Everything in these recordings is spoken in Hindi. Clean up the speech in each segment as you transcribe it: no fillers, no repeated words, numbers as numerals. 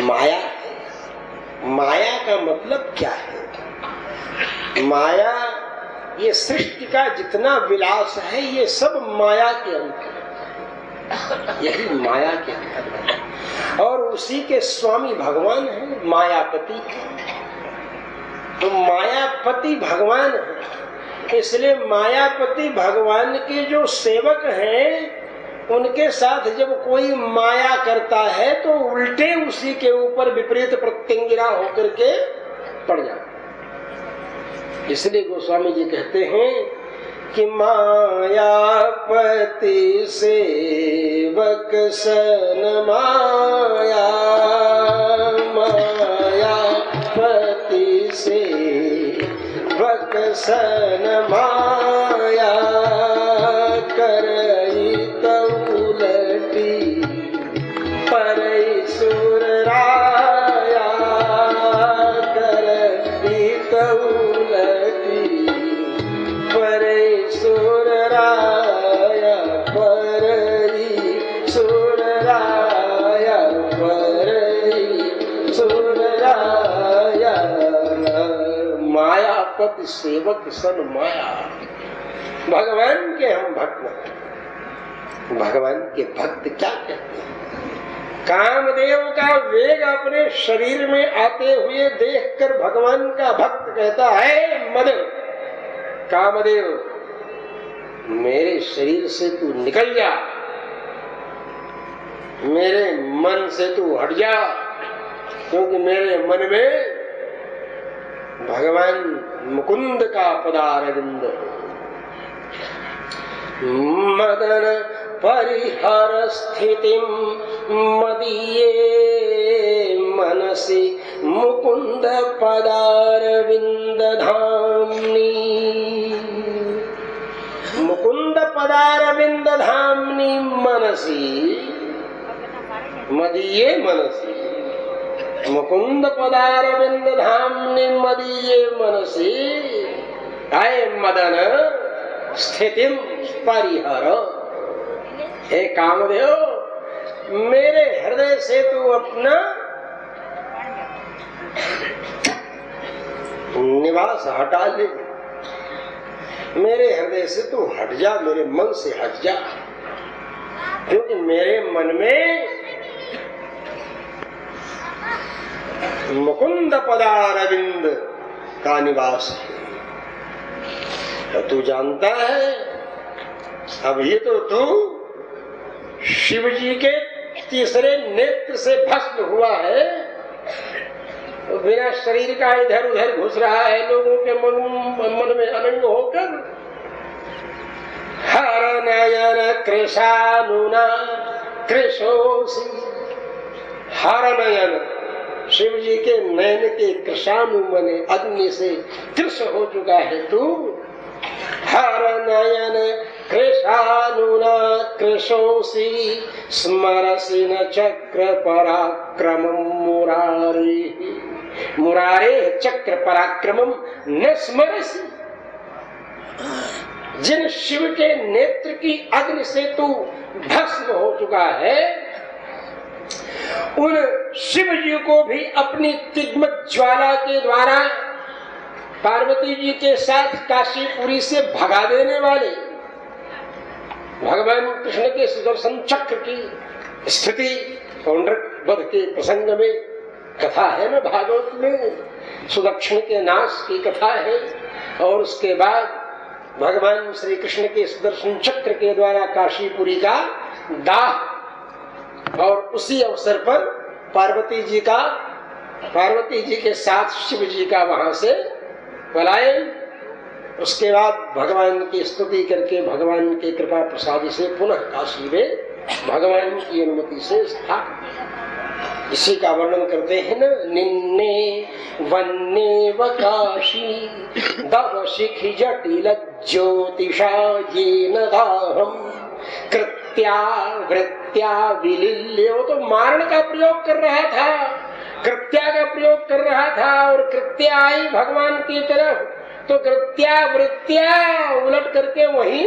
माया है। माया का मतलब क्या है? माया ये सृष्टि का जितना विलास है ये सब माया के अंतर, यही माया के अंतर है। और उसी के स्वामी भगवान है, मायापति। तो मायापति भगवान है, इसलिए मायापति भगवान के जो सेवक हैं उनके साथ जब कोई माया करता है तो उल्टे उसी के ऊपर विपरीत प्रत्यंगिरा होकर के पड़ जाता। इसलिए गोस्वामी जी कहते हैं कि मायापति सेवक सन माया, मायापति सेवक सन माया, करई उलटी परई सुर राया, करई उलटी परई सुर राया, परई सुर राया, परई सुर राया। मायापति सेवक सन माया। भगवान के हम भक्त हैं। भगवान के भक्त क्या कहते हैं? कामदेव का वेग अपने शरीर में आते हुए देखकर भगवान का भक्त कहता है, मदन कामदेव मेरे शरीर से तू निकल जा, मेरे मन से तू हट जा, क्योंकि मेरे मन में भगवान मुकुंद का पदारविंद। मदन परिहर स्थितिं मदीये मनसि मुकुंद पदारविंद धाम्नि, मुकुंद पदारविंद धाम्नि मनसि मदीये मनसि, मुकुंद पदारविंद धाम्नि मदीये मनसि। आए मदन स्थितिम परिहर, हे कामदेव मेरे हृदय से तू अपना निवास हटा ले, मेरे हृदय से तू हट जा, मेरे मन से हट जा, क्योंकि मेरे मन में मुकुंद पदारविंद का निवास है। तो तू जानता है अभी तो तू शिव जी के तीसरे नेत्र से भस्म हुआ है, तो बिना शरीर का इधर उधर घुस रहा है लोगों के मन में अनंग होकर। हर नयन कृशानुना कृशोसी, हर नयन शिव जी के नयन के कृशानु मने अग्नि से कृश हो चुका है तू। हर नयन कृशानुना कृशोसी, स्मरसि न चक्र पराक्रमं मुरारे, मुरारे चक्र पराक्रमं न स्मरसि। जिन शिव के नेत्र की अग्नि से तू भस्म हो चुका है, उन शिव जी को भी अपनी तिग्मत ज्वाला के द्वारा पार्वती जी के साथ काशीपुरी से भगा देने वाले भगवान कृष्ण के सुदर्शन चक्र की स्थिति पौंड्रक वध के प्रसंग में कथा है ना, भागवत में सुदक्षिण के नाश की कथा है। और उसके बाद भगवान श्री कृष्ण के सुदर्शन चक्र के द्वारा काशीपुरी का दाह, और उसी अवसर पर पार्वती जी के साथ शिव जी का वहां से पलायन। उसके बाद भगवान की स्तुति करके भगवान के कृपा प्रसाद से पुनः काशी में भगवान की अनुमति से स्थापित। इसी का वर्णन करते हैं ना, निन्ने वन्ने वकाशी दव शिखि जटिल ज्योतिषा येन दाहम कृत्या वृत्या विलिल्य। वो तो मारण का प्रयोग कर रहा था, कृत्या का प्रयोग कर रहा था, और कृत्या आई भगवान की तरफ, तो कृत्या वृत्या उलट करके वहीं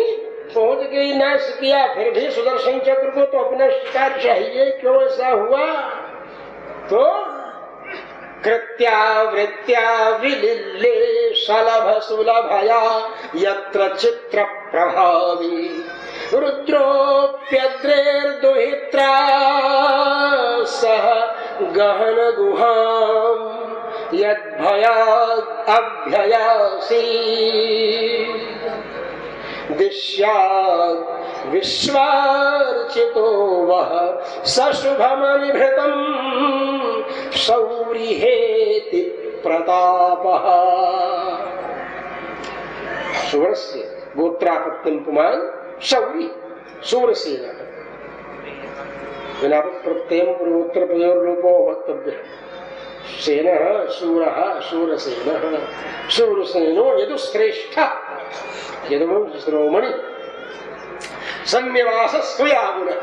पहुंच गई, नाश किया। फिर भी सुदर्शन चक्र को तो अपना शिकार चाहिए, क्यों ऐसा हुआ? तो कृत्यावृत्या विलिले शलभ सुलभया यत्र चित्र प्रभावी रुद्रोप्यद्रेर्दुहित्रा सह गहन गुहाम यद्भयाद् अभ्ययासी दिश्याद् विश्वार्चितो वह सशुभमनिभृतम् शौरिहेति प्रतापः। सुरस्य गोत्रापत्यं पुमान् शौरि सूरसेन विना प्रत्ययं पूर्वोत्तर प्रयोगरूपो वक्तव्यः। सेनः शूरः शूरसेनः शूरसेनो यदुश्रेष्ठः यदुश्रोमणि सम्यवासस्त्वयामुना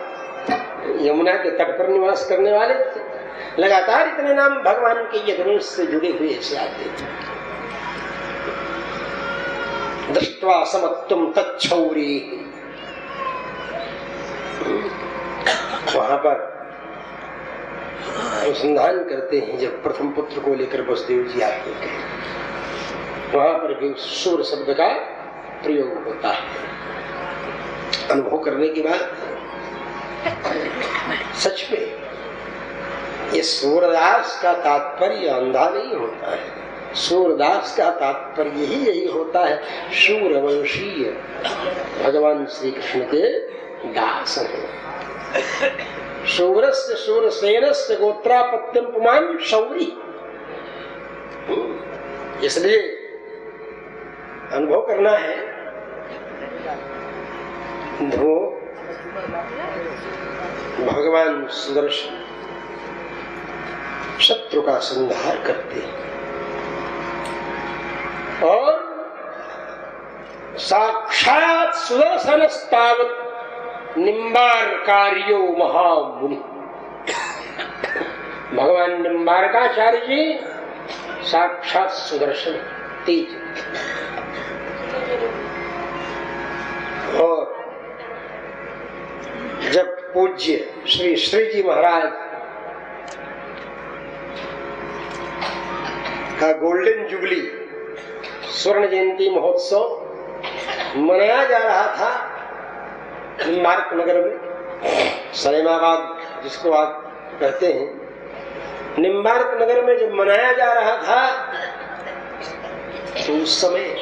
यमुना के तट पर निवास करने वाले थे। लगातार इतने नाम भगवान के यदुवंश से जुड़े हुए ऐसे आते थे। दृष्ट्वा समत्वं तच्छौरी वहां पर अनुसंधान करते हैं। जब प्रथम पुत्र को लेकर वसुदेव जी आते हैं वहां पर भी सूर शब्द का प्रयोग होता है। अनुभव करने के बाद सच में ये सूरदास का तात्पर्य अंधा नहीं होता है। सूरदास का तात्पर्य ही यही होता है, शूरवंशीय भगवान श्री कृष्ण के दास हैं। शूरस्य शूरसेनस्य गोत्रापत्यं पुमान् शौरि। इसलिए अनुभव करना है। भगवान सुदर्शन शत्रु का संहार करते और साक्षात सुदर्शनस्तावत् निम्बार्कार्यो महामुनि। भगवान निम्बार्काचार्य जी साक्षात सुदर्शन तेज। और जब पूज्य श्री श्री जी महाराज का गोल्डन जुबली स्वर्ण जयंती महोत्सव मनाया जा रहा था निम्बार्क नगर में, सलेमाबाद जिसको आप कहते हैं, निम्बार्क नगर में जब मनाया जा रहा था तो उस समय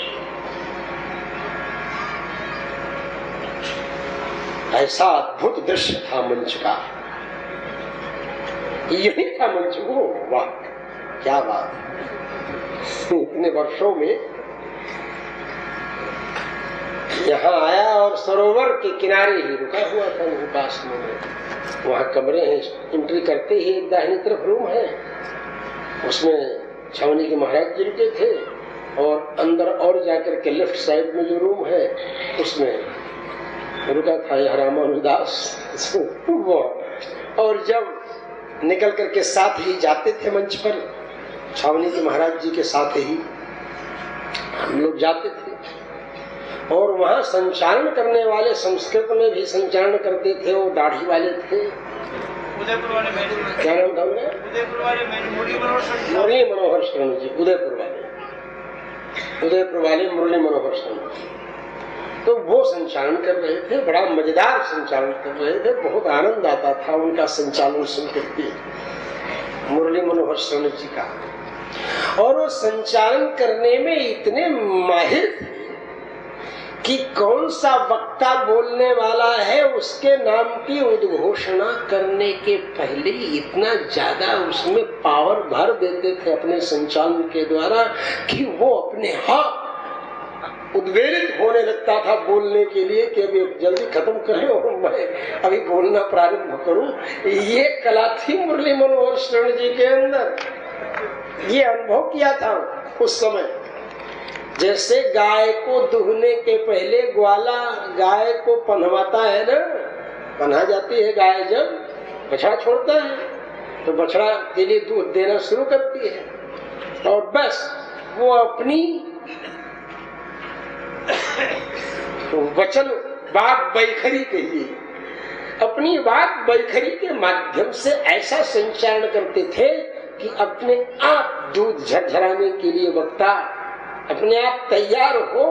ऐसा अद्भुत दृश्य था मंच का। यही था मंच को। वाह क्या बात। इतने वर्षों में यहाँ आया और सरोवर के किनारे ही रुका हुआ था पास में। वहाँ कमरे हैं, एंट्री करते ही एक दाहिनी तरफ रूम है, उसमें छावनी के महाराज जी रुके थे। और अंदर और जाकर के लेफ्ट साइड में जो रूम है उसमें रुका था यह रामानुदास। और जब निकल करके साथ ही जाते थे मंच पर, छावनी के महाराज जी के साथ ही हम लोग जाते थे। और वहाँ संचालन करने वाले संस्कृत में भी संचालन करते थे, वो दाढ़ी वाले थे। क्या नाम था उनका? मुरली मनोहर शरण जी। उदयपुर वाले मुरली मनोहर शरण जी। तो वो संचालन कर रहे थे, बड़ा मजेदार संचालन कर रहे थे। बहुत आनंद आता था उनका संचालन सुनकर के, मुरली मनोहर शरण जी का। और वो संचालन करने में इतने माहिर थे कि कौन सा वक्ता बोलने वाला है उसके नाम की उद्घोषणा करने के पहले इतना ज्यादा उसमें पावर भर देते थे अपने संचालन के द्वारा कि वो अपने हाथ उद्वेलित होने लगता था बोलने के लिए कि अभी जल्दी खत्म करें और मैं अभी बोलना प्रारंभ करूं। ये कला थी मुरली मनोहर शरण जी के अंदर। ये अनुभव किया था उस समय। जैसे गाय को दुहने के पहले ग्वाला गाय को पन्हवाता है ना, पन्हा जाती है गाय, जब बछड़ा छोड़ता है तो बछड़ा के लिए दूध देना शुरू करती है और बस वो अपनी वचन बात बैखरी कहिए, अपनी बात बैखरी के माध्यम से ऐसा संचारण करते थे कि अपने आप दूध झरझराने के लिए वक्ता अपने आप तैयार हो,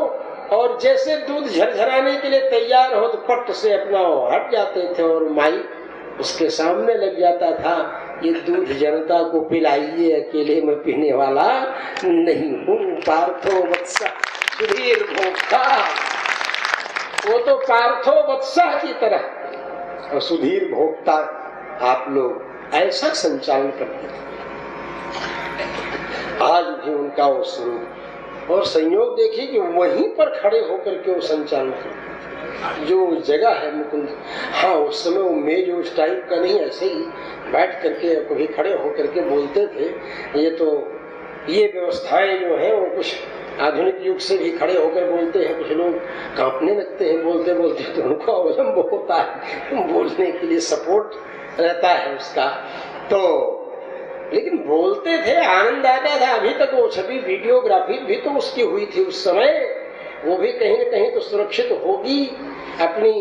और जैसे दूध झरझराने के लिए तैयार हो तो पट से अपना हट जाते थे और माई उसके सामने लग जाता था। ये दूध जनता को पिलाइए, अकेले में पीने वाला नहीं हूँ। पार्थो वत्सा सुधीर भोक्ता, वो तो पार्थो वत्सा की तरह और सुधीर भोक्ता आप लोग ऐसा संचालन करते थे। आज भी उनका वो स्वरूप और संयोग देखिए कि वहीं पर खड़े होकर के वो संचालन करते जो जगह है मुकुंद। हाँ, उस समय वो मेज उस टाइप का नहीं, ऐसे ही बैठ करके कभी खड़े होकर के बोलते थे। ये व्यवस्थाएं जो है वो कुछ आधुनिक युग से भी खड़े होकर बोलते हैं। कुछ लोग कांपने लगते हैं बोलते बोलते, तो उनको अवलंब होता है, बोलने के लिए सपोर्ट रहता है उसका। तो लेकिन बोलते थे, आनंद आता था। अभी तक वो छवि वीडियोग्राफी भी तो उसकी हुई थी उस समय, वो भी कहीं न कहीं तो सुरक्षित होगी। अपनी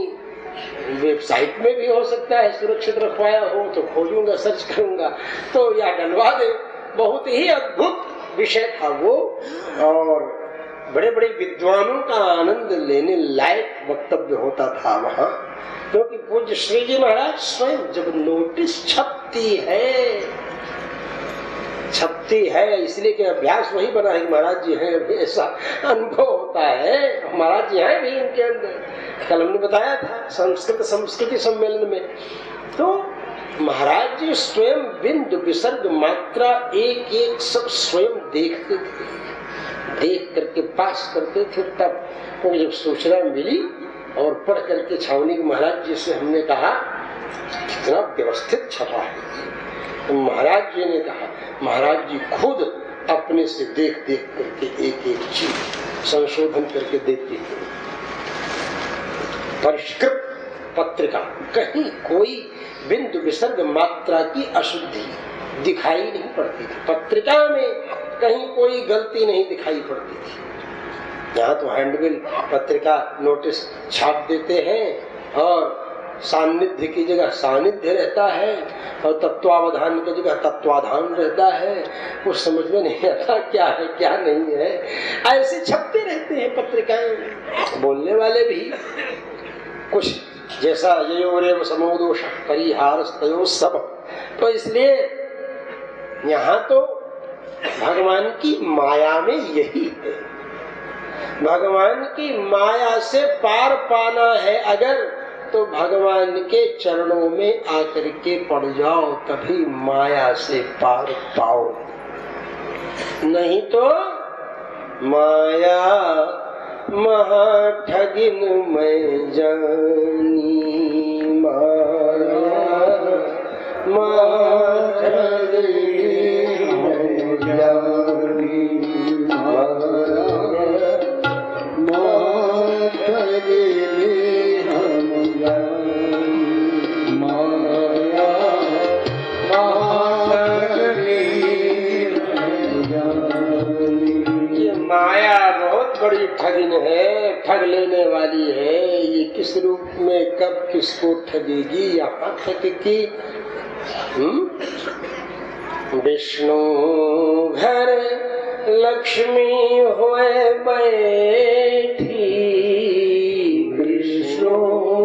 वेबसाइट में भी हो सकता है सुरक्षित रखवाया हो, तो खोजूंगा, सर्च करूंगा तो या डलवा दे। बहुत ही अद्भुत विषय था वो, और बड़े बड़े विद्वानों का आनंद लेने लायक वक्तव्य होता था वहाँ। क्योंकि पूज्य श्री जी महाराज स्वयं जब नोटिस छपती है इसलिए कि अभ्यास वही बना है कि महाराज जी हैं, अभी ऐसा अनुभव होता है। महाराज जी हैं भी इनके अंदर। कल हमने बताया था संस्कृति सम्मेलन में, तो महाराज जी स्वयं बिंदु विसर्ग मात्रा एक एक सब स्वयं देखते थे, देख करके पास करते थे। तब वो जब सूचना मिली और पढ़ करके छावनी के महाराज जी से हमने कहा कितना व्यवस्थित छपा है। तो महाराज जी ने कहा, महाराज जी खुद अपने से देख देख करके एक एक चीज संशोधन करके देते थे। परिष्कृत पत्रिका, कहीं कोई बिंदु विसर्ग मात्रा की अशुद्धि दिखाई नहीं पड़ती थी। पत्रिका में कहीं कोई गलती नहीं दिखाई पड़ती थी। यहाँ तो हैंडबिल पत्रिका नोटिस छाप देते हैं और सानिध्य की जगह सानिध्य रहता है और तत्वावधान की जगह तत्वाधान रहता है। कुछ समझ में नहीं आता क्या है क्या नहीं है, ऐसे छपते रहते हैं पत्रिकाएं। बोलने वाले भी कुछ जैसा ये समोदोष परिहार सब। तो इसलिए यहाँ तो भगवान की माया में यही है, भगवान की माया से पार पाना है अगर, तो भगवान के चरणों में आकर के पड़ जाओ, तभी माया से पार पाओ। नहीं तो माया महाठगिन मैं जानी, माया महाठगिन मैं जानी, माया बहुत बड़ी ठगिन है, ठग लेने वाली है। ये किस रूप में कब किसको ठगेगी, यहाँ तक कि विष्णु घर लक्ष्मी होए बैठी, विष्णु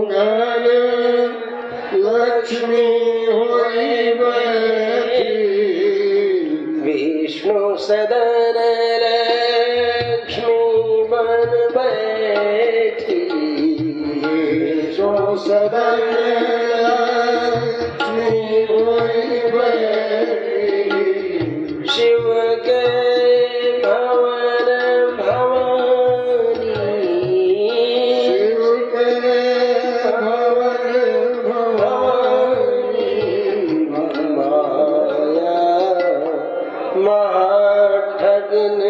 घर लक्ष्मी होए बैठी, विष्णु सदन सदन शिव के भवन भवानी, शिव के भवन भवानी, माया महाठगिन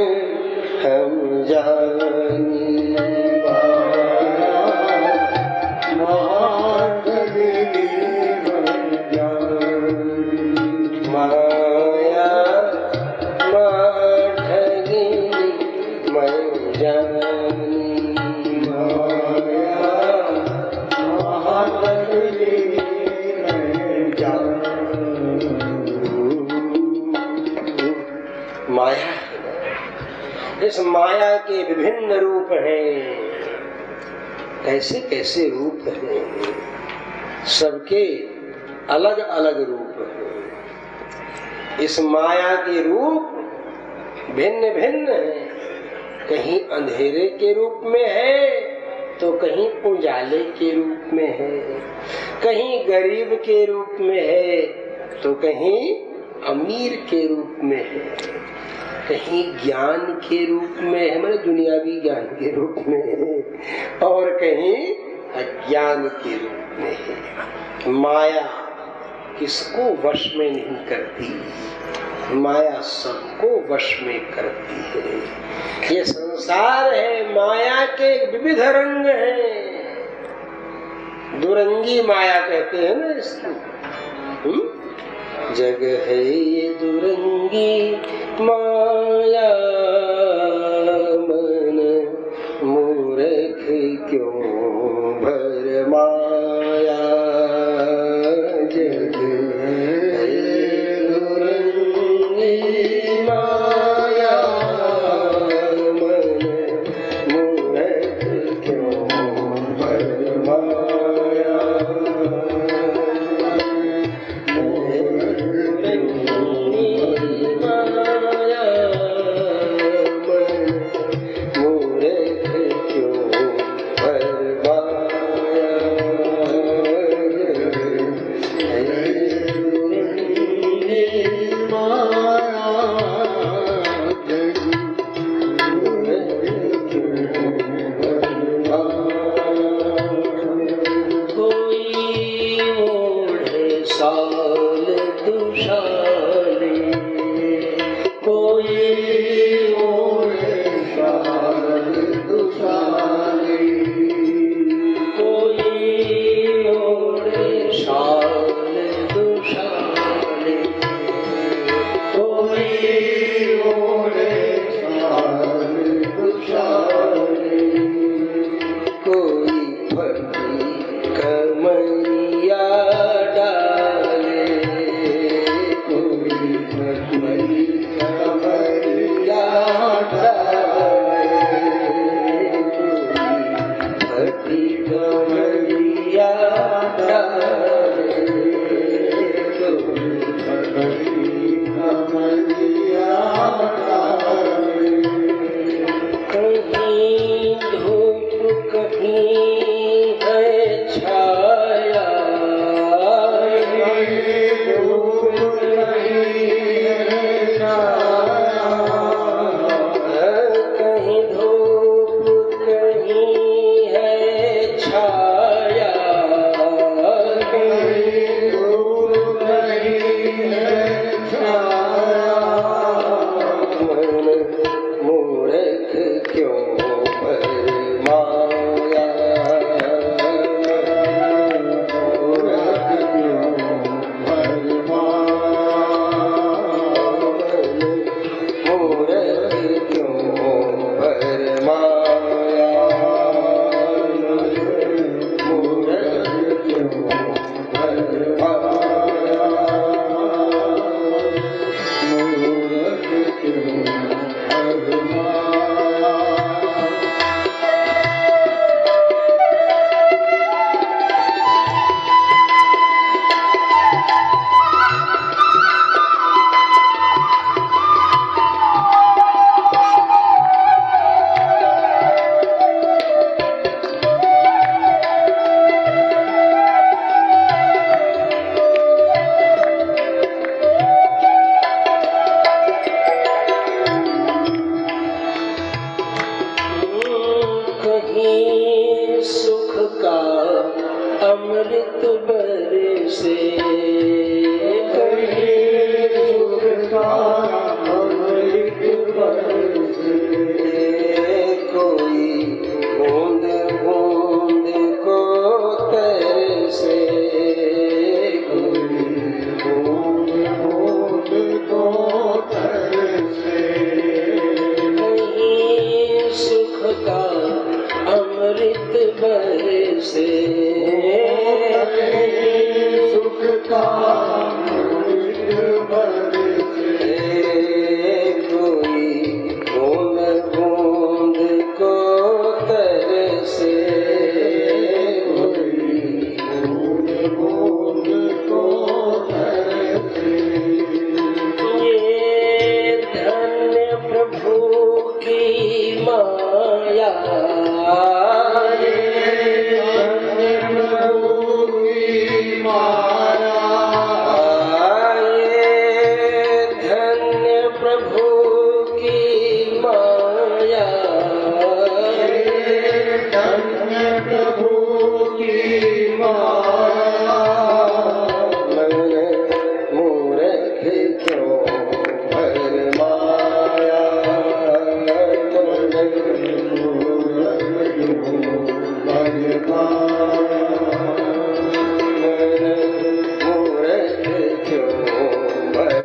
हम जानी, माया माया है ना, इस माया के विभिन्न रूप हैं। कैसे कैसे रूप हैं, सबके अलग अलग रूप हैं। इस माया के रूप भिन्न भिन्न हैं। कहीं अंधेरे के रूप में है तो कहीं उजाले के रूप में है, कहीं गरीब के रूप में है तो कहीं अमीर के रूप में है, कहीं ज्ञान के रूप में है, मतलब दुनियावी ज्ञान के रूप में है, और कहीं अज्ञान के रूप में है। माया किसको वश में नहीं करती, माया सबको वश में करती है। ये संसार है, माया के विविध रंग हैं। दुरंगी माया कहते हैं ना इसको। जग है ये दुरंगी माया, मन मूर्ख क्यों भरमाया। जग कमलिया